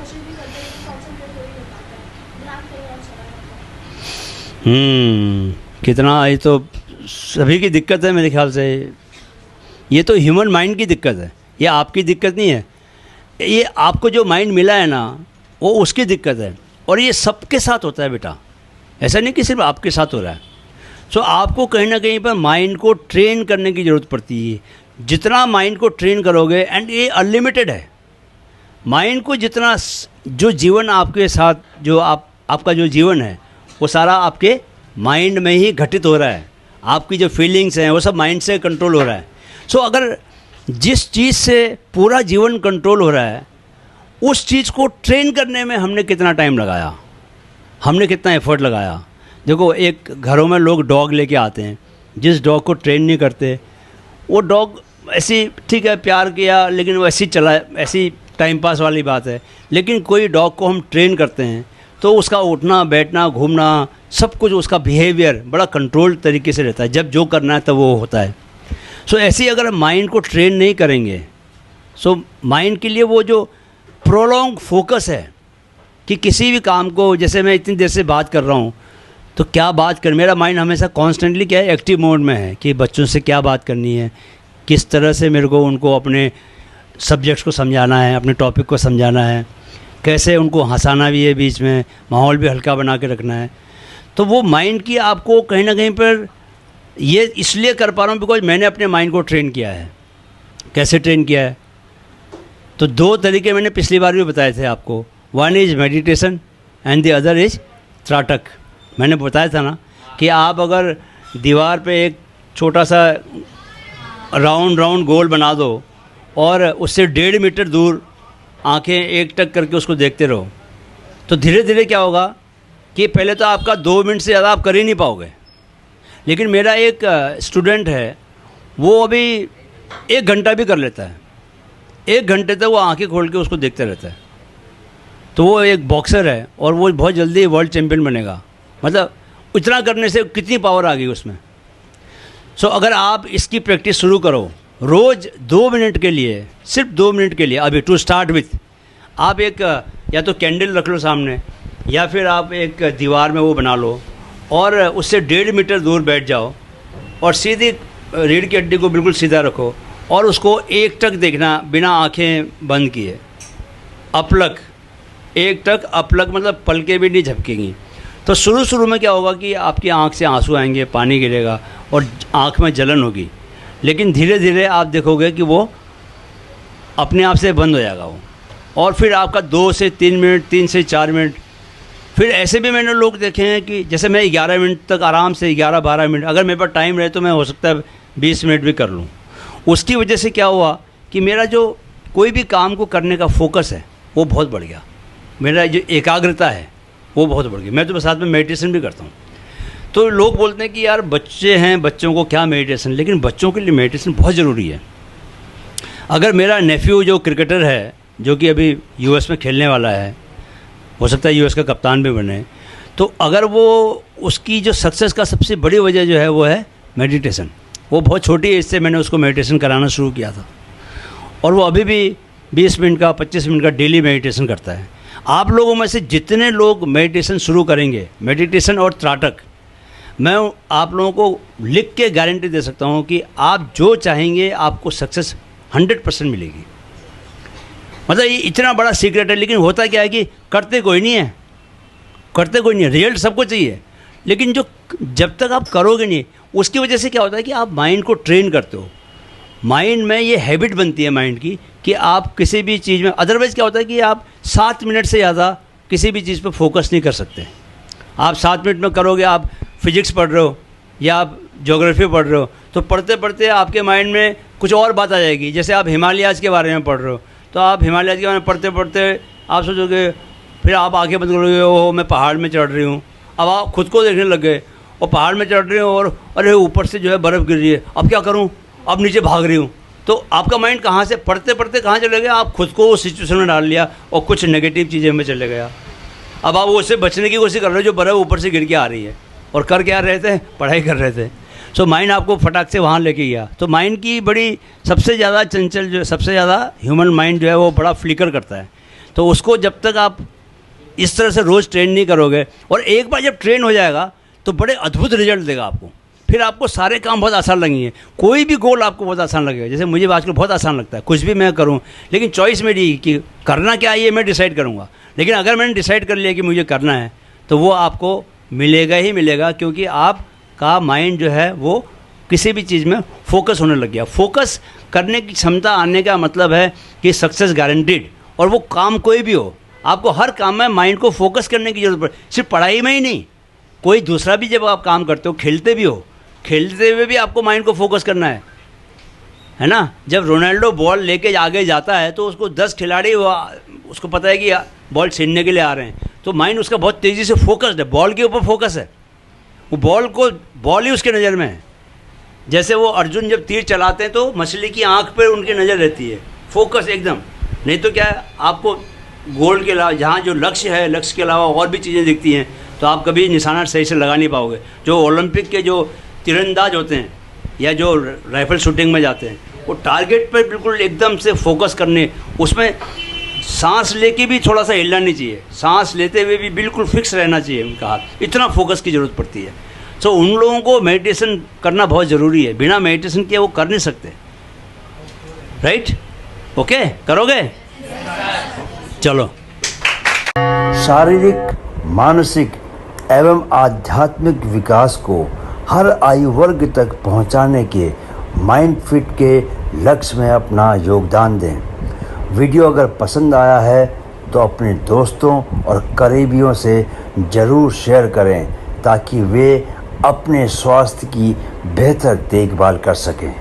कोशिश भी करते हैं लेकिन कॉन्सेंट्रेट हो ही नहीं पाता है, दिमाग कहीं और चला जाता है। कितना, ये तो सभी की दिक्कत है मेरे ख्याल से। ये तो ह्यूमन माइंड की दिक्कत है, ये आपकी दिक्कत नहीं है। ये आपको जो माइंड मिला है ना, वो उसकी दिक्कत है। और ये सबके साथ होता है बेटा, ऐसा नहीं कि सिर्फ आपके साथ हो रहा है। सो आपको कहीं ना कहीं पर माइंड को ट्रेन करने की ज़रूरत पड़ती है। जितना माइंड को ट्रेन करोगे, एंड ये अनलिमिटेड है, माइंड को जितना, जो जीवन आपके साथ, जो आपका जो जीवन है वो सारा आपके माइंड में ही घटित हो रहा है। आपकी जो फीलिंग्स हैं वो सब माइंड से कंट्रोल हो रहा है। सो अगर जिस चीज़ से पूरा जीवन कंट्रोल हो रहा है, उस चीज़ को ट्रेन करने में हमने कितना टाइम लगाया, हमने कितना एफर्ट लगाया। देखो, एक घरों में लोग डॉग लेके आते हैं, जिस डॉग को ट्रेन नहीं करते, वो डॉग ऐसी, ठीक है प्यार किया लेकिन वो ऐसी चला, ऐसी टाइम पास वाली बात है। लेकिन कोई डॉग को हम ट्रेन करते हैं तो उसका उठना बैठना घूमना सब कुछ, उसका बिहेवियर बड़ा कंट्रोल तरीके से रहता है। जब जो करना है तब वो होता है। सो ऐसे ही अगर माइंड को ट्रेन नहीं करेंगे, सो माइंड के लिए वो जो प्रोलॉन्ग फोकस है कि किसी भी काम को, जैसे मैं इतनी देर से बात कर रहा हूँ तो क्या बात कर, मेरा माइंड हमेशा कॉन्स्टेंटली क्या है, एक्टिव मोड में है कि बच्चों से क्या बात करनी है, किस तरह से मेरे को उनको अपने सब्जेक्ट्स को समझाना है, अपने टॉपिक को समझाना है, कैसे उनको हंसाना भी है, बीच में माहौल भी हल्का बना के रखना है। तो वो माइंड की आपको कहीं ना कहीं पर, ये इसलिए कर पा रहा हूँ बिकॉज मैंने अपने माइंड को ट्रेन किया है। कैसे ट्रेन किया है? तो दो तरीके मैंने पिछली बार भी बताए थे आपको। One is meditation and the other is trataka. मैंने बताया था ना कि आप अगर दीवार पे एक छोटा सा राउंड गोल बना दो और उससे 1.5 मीटर दूर आंखें एक टक करके उसको देखते रहो, तो धीरे धीरे क्या होगा कि पहले तो आपका 2 मिनट से ज़्यादा आप कर ही नहीं पाओगे। लेकिन मेरा एक स्टूडेंट है, वो अभी 1 घंटा भी कर लेता है। 1 घंटे तक वो आंखें खोल के उसको देखते रहता है। तो वो एक बॉक्सर है और वो बहुत जल्दी वर्ल्ड चैम्पियन बनेगा। मतलब इतना करने से कितनी पावर आ गई उसमें। सो अगर आप इसकी प्रैक्टिस शुरू करो, रोज़ 2 मिनट के लिए, सिर्फ 2 मिनट के लिए, अभी टू स्टार्ट विथ, आप एक या तो कैंडल रख लो सामने, या फिर आप एक दीवार में वो बना लो और उससे 1.5 मीटर दूर बैठ जाओ और सीधी रीढ़ की हड्डी को बिल्कुल सीधा रखो और उसको एक टक देखना, बिना आंखें बंद किए। अपलक, एक टक अपलक, मतलब पलकें भी नहीं झपकेंगी। तो शुरू में क्या होगा कि आपकी आंख से आंसू आएंगे, पानी गिरेगा और आंख में जलन होगी। लेकिन धीरे धीरे आप देखोगे कि वो अपने आप से बंद हो जाएगा वो। और फिर आपका 2 से 3 मिनट, 3 से 4 मिनट। फिर ऐसे भी मैंने लोग देखे हैं कि जैसे मैं 11 मिनट तक आराम से, 11-12 मिनट, अगर मेरे पास टाइम रहे तो मैं हो सकता है 20 मिनट भी कर लूँ। उसकी वजह से क्या हुआ कि मेरा जो कोई भी काम को करने का फोकस है वो बहुत बढ़ गया। मेरा जो एकाग्रता है वो बहुत बढ़ गई। मैं तो साथ में मेडिटेशन भी करता हूँ। तो लोग बोलते हैं कि यार बच्चे हैं, बच्चों को क्या मेडिटेशन, लेकिन बच्चों के लिए मेडिटेशन बहुत ज़रूरी है। अगर मेरा नेफ्यू जो क्रिकेटर है, जो कि अभी यूएस में खेलने वाला है, हो सकता है यूएस का कप्तान भी बने, तो अगर वो, उसकी जो सक्सेस का सबसे बड़ी वजह जो है वो है मेडिटेशन। वो बहुत छोटी एज से मैंने उसको मेडिटेशन कराना शुरू किया था और वो अभी भी 20 मिनट का, 25 मिनट का डेली मेडिटेशन करता है। आप लोगों में से जितने लोग मेडिटेशन शुरू करेंगे, मेडिटेशन और त्राटक, मैं आप लोगों को लिख के गारंटी दे सकता हूँ कि आप जो चाहेंगे आपको सक्सेस 100% मिलेगी। मतलब ये इतना बड़ा सीक्रेट है। लेकिन होता क्या है कि करते कोई नहीं है, रिजल्ट सबको चाहिए, लेकिन जो जब तक आप करोगे नहीं, उसकी वजह से क्या होता है कि आप माइंड को ट्रेन करते हो। माइंड में ये हैबिट बनती है माइंड की कि आप किसी भी चीज़ में, अदरवाइज़ क्या होता है कि आप 7 मिनट से ज़्यादा किसी भी चीज़ पर फोकस नहीं कर सकते। आप 7 मिनट में करोगे, आप फिजिक्स पढ़ रहे हो या आप ज्योग्राफी पढ़ रहे हो, तो पढ़ते पढ़ते आपके माइंड में कुछ और बात आ जाएगी। जैसे आप हिमालयाज़ के बारे में पढ़ रहे हो, तो आप हिमालयाज़ के बारे में पढ़ते पढ़ते आप सोचोगे, फिर आप आंखें बंद करोगे, ओह मैं पहाड़ में चढ़ रही हूँ। अब आप खुद को देखने लग गए और पहाड़ में चढ़ रही हूँ और अरे ऊपर से जो है बर्फ़ गिर रही है, अब क्या करूँ, अब नीचे भाग रही हूँ। तो आपका माइंड कहाँ से, पढ़ते पढ़ते कहाँ चले गया, आप खुद को उस सिचुएशन में डाल लिया और कुछ नेगेटिव चीज़ें में चले गया। अब आप उससे बचने की कोशिश कर रहे हो जो बर्फ़ ऊपर से गिर के आ रही है, और कर क्या रहे थे, पढ़ाई कर रहे थे। सो माइंड आपको फटाक से वहाँ लेके गया। तो माइंड की बड़ी सबसे ज़्यादा चंचल, जो सबसे ज़्यादा ह्यूमन माइंड जो है वो बड़ा फ्लिकर करता है। तो उसको जब तक आप इस तरह से रोज़ ट्रेन नहीं करोगे, और एक बार जब ट्रेन हो जाएगा तो बड़े अद्भुत रिजल्ट देगा आपको। फिर आपको सारे काम बहुत आसान लगेंगे, कोई भी गोल आपको बहुत आसान लगेगा। जैसे मुझे आजकल बहुत आसान लगता है, कुछ भी मैं करूं, लेकिन चॉइस मेरी कि करना क्या है ये मैं डिसाइड करूंगा। लेकिन अगर मैंने डिसाइड कर लिया कि मुझे करना है तो वो आपको मिलेगा ही मिलेगा, क्योंकि आपका माइंड जो है वो किसी भी चीज़ में फोकस होने लग गया। फोकस करने की क्षमता आने का मतलब है कि सक्सेस गारंटीड। और वो काम कोई भी हो, आपको हर काम में माइंड को फोकस करने की जरूरत पड़े, सिर्फ पढ़ाई में ही नहीं, कोई दूसरा भी जब आप काम करते हो, खेलते भी हो, खेलते हुए भी आपको माइंड को फोकस करना है ना। जब रोनाल्डो बॉल लेके आगे जाता है तो उसको 10 खिलाड़ी उसको पता है कि बॉल छीनने के लिए आ रहे हैं, तो माइंड उसका बहुत तेज़ी से फोकस्ड है, बॉल के ऊपर फोकस है, वो बॉल ही उसके नज़र में है। जैसे वो अर्जुन जब तीर चलाते हैं तो मछली की आंख पर उनकी नज़र रहती है, फोकस एकदम। नहीं तो क्या है, आपको गोल के अलावा जहाँ जो लक्ष्य है, लक्ष्य के अलावा और भी चीज़ें दिखती हैं तो आप कभी निशाना सही से लगा नहीं पाओगे। जो ओलंपिक के जो तीरंदाज होते हैं या जो राइफल शूटिंग में जाते हैं, वो टारगेट पर बिल्कुल एकदम से फोकस करने, उसमें सांस लेके भी थोड़ा सा हिलना नहीं चाहिए, सांस लेते हुए भी बिल्कुल फिक्स रहना चाहिए उनका हाथ, इतना फोकस की ज़रूरत पड़ती है। सो उन लोगों को मेडिटेशन करना बहुत ज़रूरी है, बिना मेडिटेशन के वो कर नहीं सकते। राइट? ओके, करोगे? चलो। शारीरिक, मानसिक एवं आध्यात्मिक विकास को हर आयु वर्ग तक पहुंचाने के माइंड फिट के लक्ष्य में अपना योगदान दें। वीडियो अगर पसंद आया है तो अपने दोस्तों और करीबियों से ज़रूर शेयर करें ताकि वे अपने स्वास्थ्य की बेहतर देखभाल कर सकें।